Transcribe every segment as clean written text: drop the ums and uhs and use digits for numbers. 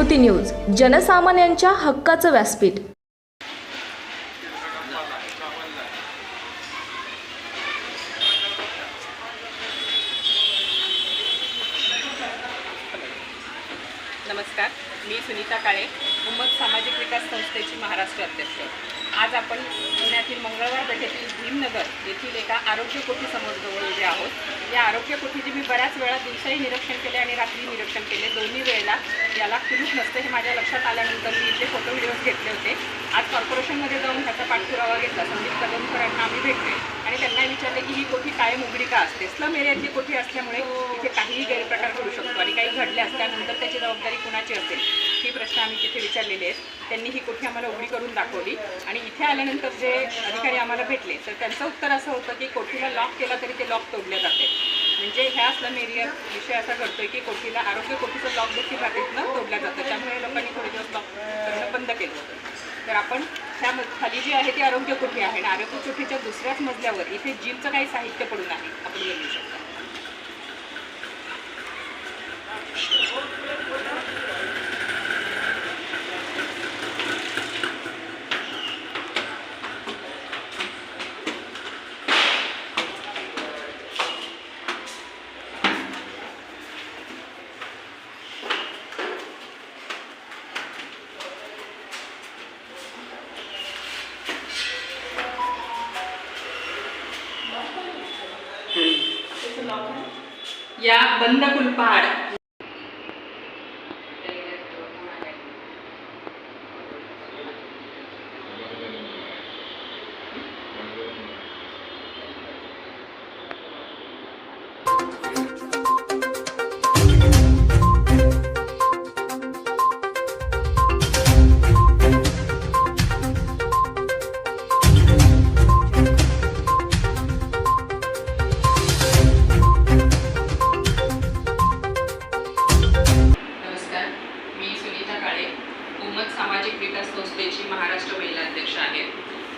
जागृती news, जनसामान्यांच्या हक्काचं व्यासपीठ। नमस्कार, मी सुनीता काळे, उम्मत सामाजिक विकास संस्थेची महाराष्ट्र अध्यक्ष। आज आपण पुण्यातील मंगळवार पेठेतील भीमनगर येथील एका आरोग्य कोठी समोर जवळ उभे आहोत। या आरोग्य कोठीचे मी बऱ्याच वेळा दिवसाही निरीक्षण केले आणि रात्री निरीक्षण केले। दोन्ही वेळेला याला कुलूप नसतं हे माझ्या लक्षात आल्यानंतर मी इथे फोटो व्हिडिओज घेतले होते। आज कॉर्पोरेशनमध्ये जाऊन त्याचा पाठपुरावा घेतला। संदीप कदमकरांना आम्ही भेटले आणि त्यांना विचारले की ही कोठी कायम उघडी का असते। स्लम एरियातली कोठी असल्यामुळे इथे काहीही गैरप्रकार घडू शकतो आणि काही घडले असल्यानंतर त्याची जबाबदारी कुणाची असेल ही प्रश्न आम्ही तिथे विचारलेले आहेत। त्यांनी ही कोठी आम्हाला उघडी करून दाखवली आणि इथे आल्यानंतर जे अधिकारी आम्हाला भेटले तर त्यांचं उत्तर असं होतं की कोठीला लॉक केला तरी ते लॉक तोडले जाते। म्हणजे ह्या स्लम एरिया विषय असा घडतोय की कोठीला आरोग्य कोठीचं लॉक देखील रात्रीतनं तोडलं जातं। त्यामुळे लोकांनी थोडे दिवस लॉक करणं बंद केलं होतं। तर आपण ह्या खाली जी आहे ती आरोग्य कोठी आहे आणि आरोग्य कोठीच्या दुसऱ्याच मजल्यावर इथे जिमचं काही साहित्य पडून आहे, आपण बघू शकता। या बंद कुलपहाड सामाजिक विकास संस्थेची महाराष्ट्र महिला अध्यक्ष आहे।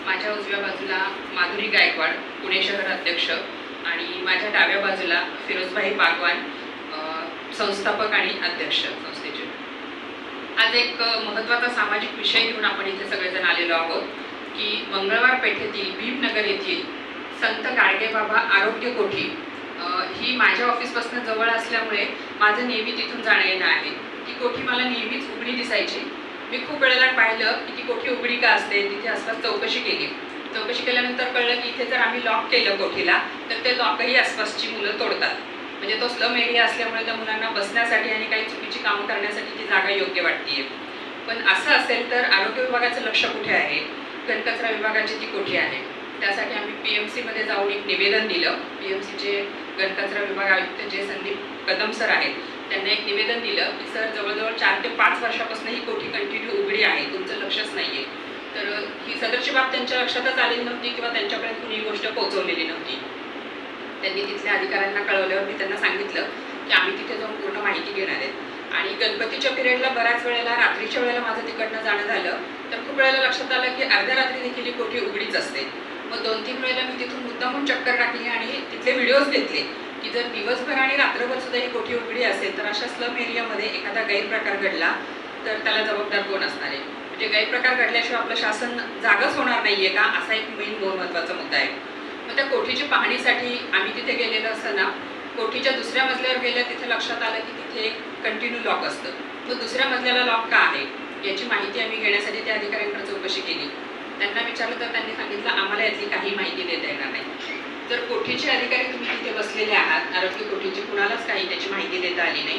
माझ्या उजव्या बाजूला माधुरी गायकवाड, पुणे शहर अध्यक्ष, आणि माझ्या डाव्या बाजूला फिरोजभाई बागवान, संस्थापक आणि अध्यक्ष संस्थेचे। आज एक महत्त्वाचा सामाजिक विषय घेऊन आपण इथे सगळेजण आलेलो आहोत की मंगळवार पेठेतील भीमनगर येथील संत गाडगेबाबा आरोग्य कोठी ही माझ्या ऑफिसपासून जवळ असल्यामुळे माझं नेहमी तिथून जाणं येणं आहे। ती कोठी मला नेहमीच उघडी दिसायची। मी खूप वेळेला पाहिलं की ती कोठी उघडी का असते। तिथे आसपास चौकशी केल्यानंतर कळलं की इथे जर आम्ही लॉक केलं कोठीला तर ते लॉकही आसपासची मुलं तोडतात। म्हणजे तो स्लम एरिया असल्यामुळे त्या मुलांना बसण्यासाठी आणि काही चुकीची कामं करण्यासाठी ती जागा योग्य वाटते। पण असं असेल तर आरोग्य विभागाचं लक्ष कुठे आहे? घनकचरा विभागाची ती कोठी आहे। त्यासाठी आम्ही PMC मध्ये जाऊन एक निवेदन दिलं। PMCचे घनकचरा विभाग आयुक्त जे संदीप कदम सर आहेत त्यांना एक निवेदन दिलं की सर जवळजवळ 4 ते 5 वर्षापासून ही कोठी कंटिन्यू उघडी आहे, तुमचं लक्षच नाही आहे। तर ही सदरची बाब त्यांच्या लक्षातच आलेली नव्हती किंवा त्यांच्यापर्यंत कुणी गोष्ट पोहोचवलेली नव्हती। त्यांनी तिथल्या अधिकाऱ्यांना कळवल्यावर मी त्यांना सांगितलं की आम्ही तिथे जाऊन पूर्ण माहिती घेणार आहेत। आणि गणपतीच्या पिरियडला बऱ्याच वेळेला रात्रीच्या वेळेला माझं तिकडनं जाणं झालं तर खूप वेळेला लक्षात आलं की अर्ध्या रात्री देखील ही कोठी उघडीच असते। मग 2-3 वेळेला मी तिथून मुद्दामून चक्कर टाकली आणि तिथले व्हिडिओज घेतले की जर दिवसभर आणि रात्रभर सुद्धा ही कोठी उघडी असेल तर अशा स्लम एरियामध्ये एखादा गैरप्रकार घडला तर त्याला जबाबदार कोण असणार आहे? म्हणजे गैरप्रकार घडल्याशिवाय आपलं शासन जागच होणार नाहीये का, असा एक महत्त्वाचा मुद्दा आहे। मग त्या कोठीची पाहणीसाठी आम्ही तिथे गेलेलो असताना कोठीच्या दुसऱ्या मजल्यावर गेल्या तिथे लक्षात आलं की तिथे कंटिन्यू लॉक असतं। मग दुसऱ्या मजल्याला लॉक का आहे याची माहिती आम्ही घेण्यासाठी त्या अधिकाऱ्यांकडे चौकशी केली। त्यांना विचारलं तर त्यांनी सांगितलं आम्हाला यातली काही माहिती देता येणार नाही। जर कोठीचे अधिकारी तुम्ही तिथे बसलेले आहात, आरोग्य कोठीची कुणालाच काही त्याची माहिती देता आली नाही,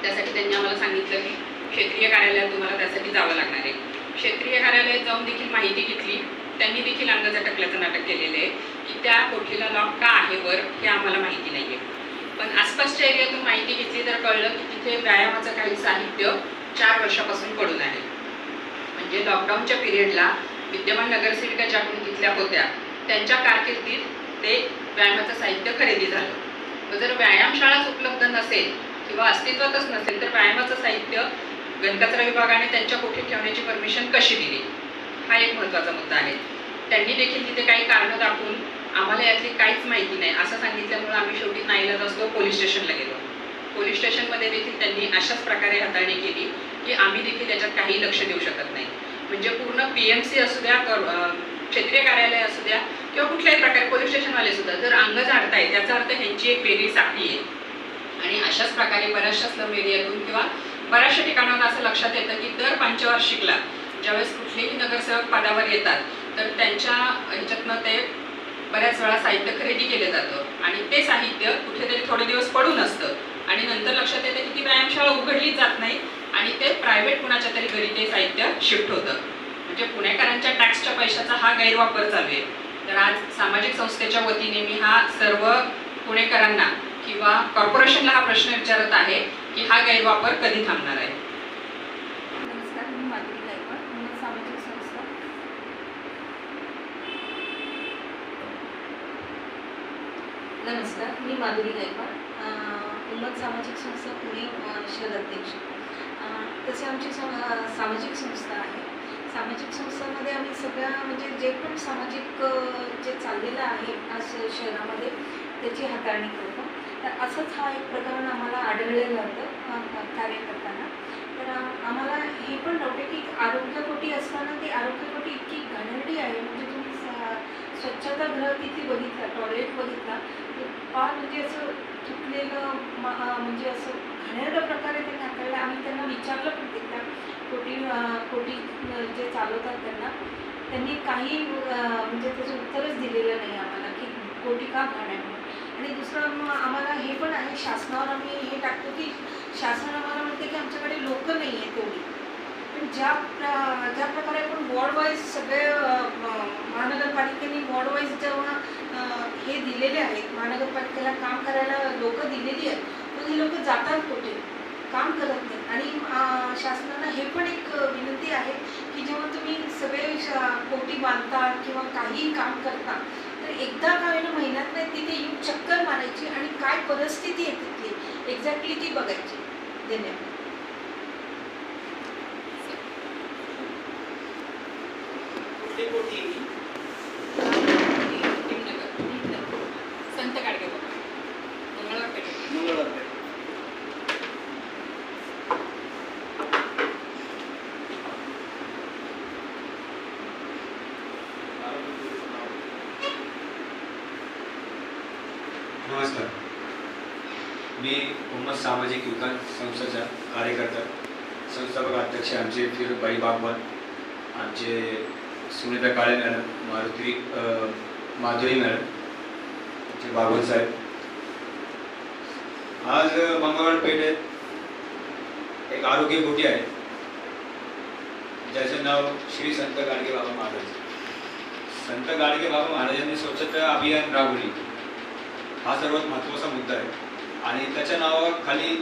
त्यासाठी त्यांनी आम्हाला सांगितलं की क्षेत्रीय कार्यालयात तुम्हाला त्यासाठी जावं लागणार आहे। क्षेत्रीय कार्यालयात जाऊन देखील माहिती घेतली। त्यांनी देखील अंगझटकल्याचं नाटक केलेलं आहे की त्या कोठीला लॉक का आहे वर हे आम्हाला माहिती नाही आहे। पण आसपासच्या एरियातून माहिती घेतली तर कळलं की तिथे व्यायामाचं काही साहित्य 4 वर्षापासून पडून आहे। म्हणजे लॉकडाऊनच्या पिरियडला विद्यमान नगरसेविका ज्या तिथल्या होत्या त्यांच्या कारकिर्दीत ते व्यायामाचं साहित्य खरेदी झालं। जर व्यायामशाळाच उपलब्ध नसेल किंवा अस्तित्वातच नसेल तर व्यायामाचं साहित्य घनकचरा विभागाने त्यांच्या कोठीत ठेवण्याची परमिशन कशी दिली, हा एक महत्त्वाचा मुद्दा आहे। त्यांनी देखील तिथे काही कारणं दाखवून आम्हाला यातली काहीच माहिती नाही असं सांगितल्यामुळे आम्ही शेवटी नाईलाज असतो पोलीस स्टेशनला गेलो। पोलीस स्टेशनमध्ये देखील त्यांनी अशाच प्रकारे हाताळणी केली की आम्ही देखील त्याच्यात काही लक्ष देऊ शकत नाही. म्हणजे पूर्ण PMC असू द्या, क्षेत्रीय कार्यालय असू द्या किंवा कुठल्याही प्रकारे पोलीस स्टेशनवाले सुद्धा जर अंग झाडताय त्याचा अर्थ ह्यांची एक वेगळी साखळी आहे. आणि अशाच प्रकारे बऱ्याचशा स्लम एरियातून किंवा बऱ्याचशा ठिकाणावर असं लक्षात येतं की दर पंचवार्षिकला ज्यावेळेस कुठलेही नगरसेवक पदावर येतात तर त्यांच्या ह्याच्यातनं ते बऱ्याच वेळा साहित्य खरेदी केलं जातं आणि ते साहित्य कुठेतरी थोडे दिवस पडून असतं आणि नंतर लक्षात येतं की ती व्यायामशाळा उघडलीच जात नाही आणि ते प्रायव्हेट कुणाच्या तरी घरी ते साहित्य शिफ्ट होतं. म्हणजे पुणेकरांच्या टॅक्सच्या पैशाचा हा गैरवापर चालू आहे. तर आज सामाजिक संस्थेच्या वतीने मी हा सर्व पुणेकरांना किंवा कॉर्पोरेशनला हा प्रश्न विचारत आहे की हा गैरवापर कधी थांबणार आहे. नमस्कार, मी माधुरी गायकवाड, उन्नत सामाजिक संस्था. नमस्कार, मी माधुरी गायकवाड, उन्नत सामाजिक संस्था पुणे शहर अध्यक्ष. तसे आमची सामाजिक संस्था आहे. सामाजिक संस्थांमध्ये आम्ही सगळ्या म्हणजे जे पण सामाजिक जे चाललेलं आहे आज शहरामध्ये त्याची हाताळणी करतो. तर असंच हा एक प्रकरण आम्हाला आढळलेलं होतं कार्य करताना. तर आम्हाला हे पण नव्हते की आरोग्यकोटी असताना ती आरोग्यकोटी इतकी घाणेरडी आहे. म्हणजे तुम्ही स्वच्छतागृह तिथे बघितला, टॉयलेट बघितला, फार म्हणजे असं तुटलेलं म्हणजे असं घाणेरड्या प्रकारे ते हाताळलं. आम्ही त्यांना विचारलं पण त्या कोटी जे चालवतात त्यांनी काही म्हणजे त्याचं उत्तरच दिलेलं नाही आम्हाला की कोटी का घाण आहे म्हणून. आणि दुसरं आम्हाला हे पण आहे, शासनावर आम्ही हे टाकतो की शासन आम्हाला म्हणते की आमच्याकडे लोक नाही आहे तेवढी. पण ज्या प्रकारे आपण वॉर्ड वाईज सगळे महानगरपालिकेने वॉर्ड वाईज जेव्हा हे दिलेले आहेत, महानगरपालिकेला काम करायला लोक दिलेली आहेत, तर हे लोक जातात कुठे, काम करत नाही. आणि शासनाला हे पण एक विनंती आहे की जेव्हा तुम्ही सगळे कोटी बांधता किंवा काही काम करता तर एकदा का होईना महिन्यात नाही तिथे येऊन चक्कर मारायची आणि काय परिस्थिती आहे तिथली एक्झॅक्टली ती बघायची. धन्यवाद. संत गाडगे मंगळवार. नमस्कार, मी उन्नत सामाजिक विकास संस्थेचा कार्यकर्ता, संस्थापक अध्यक्ष आमचे फिरोजभाई बागवान, आमचे सुनीता काळे मॅडम, माधुरी मॅडम, आमचे बागवान साहेब. आज मंगळवार पेठेत एक आरोग्य कोटी आहे ज्याचं नाव श्री संत गाडगे बाबा महाराज. संत गाडगे बाबा महाराजांनी स्वच्छता अभियान राबवली, हा सर्वात महत्त्वाचा मुद्दा आहे. आणि त्याच्या नावाखाली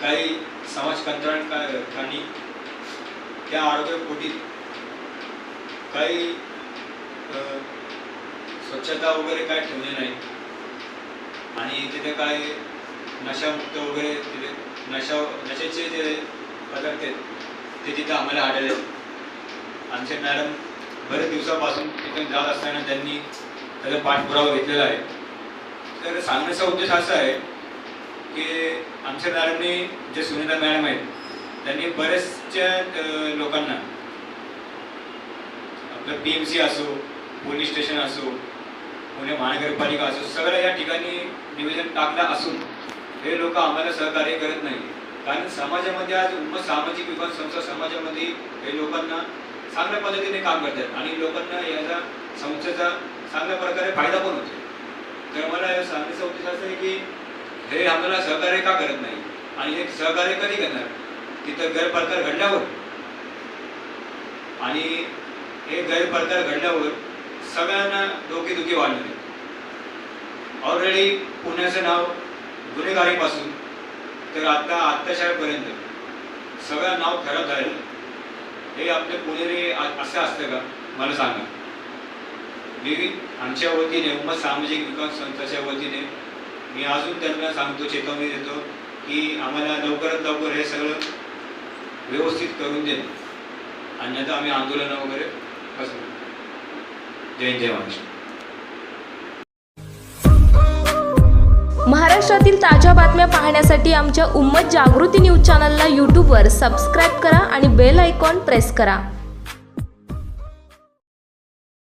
काही समाजकंत्राटकांनी त्या आरोग्य कोटीत काही स्वच्छता वगैरे काय ठेवले नाही आणि तिथे काय नशामुक्त वगैरे तिथे नशेचे जे पदार्थ आहेत ते तिथे आम्हाला आढळले. आमचे मॅडम बरेच दिवसापासून तिथे जात असताना त्यांनी त्याचा पाठपुरावा घेतलेला आहे. तर सांगण्याचा उद्देश असा आहे की आमच्या मॅडमने जे सुनीता मॅडम आहेत त्यांनी बरेचशा लोकांना आपलं PMC असो, पोलीस स्टेशन असो, पुणे महानगरपालिका असो, सगळ्या या ठिकाणी निवेदन टाकलं असून हे लोक आम्हाला सहकार्य करत नाही. कारण समाजामध्ये आज उन्नत सामाजिक विकास संस्था समाजामध्ये हे लोकांना चांगल्या पद्धतीने काम करतात आणि लोकांना याचा संस्थेचा चांगल्या प्रकारे फायदा पण होतो. तर मला सांगण्याचा उद्देश असा आहे की हे आम्हाला सहकार्य का करत नाही आणि हे सहकार्य कधी करणार. तिथं गैरप्रकार घडल्यावर आणि हे गैरप्रकार घडल्यावर सगळ्यांना डोकेदुखी वाढली. ऑलरेडी पुण्याचं नाव गुन्हेगारीपासून तर अत्याचारापर्यंत सगळं नाव खराब झालेलं. हे आपले पुणेरी असं असतं का मला सांगा. मी आमच्या वतीने उन्नत सामाजिक विकास संस्थेच्या वतीने मी अजून त्यांना सांगतो, चेतावणी देतो की आम्हाला लवकरात लवकर हे सगळं व्यवस्थित करून देणं, अन्यथा आम्ही आंदोलन वगैरे कसं. जय महाराष्ट्र. महाराष्ट्र महाराष्ट्रातील ताज्या बातम्या पाहण्यासाठी आमच्या उम्मत जागृती न्यूज चॅनलला यूट्यूबवर सबस्क्राईब करा आणि बेल आयकॉन प्रेस करा.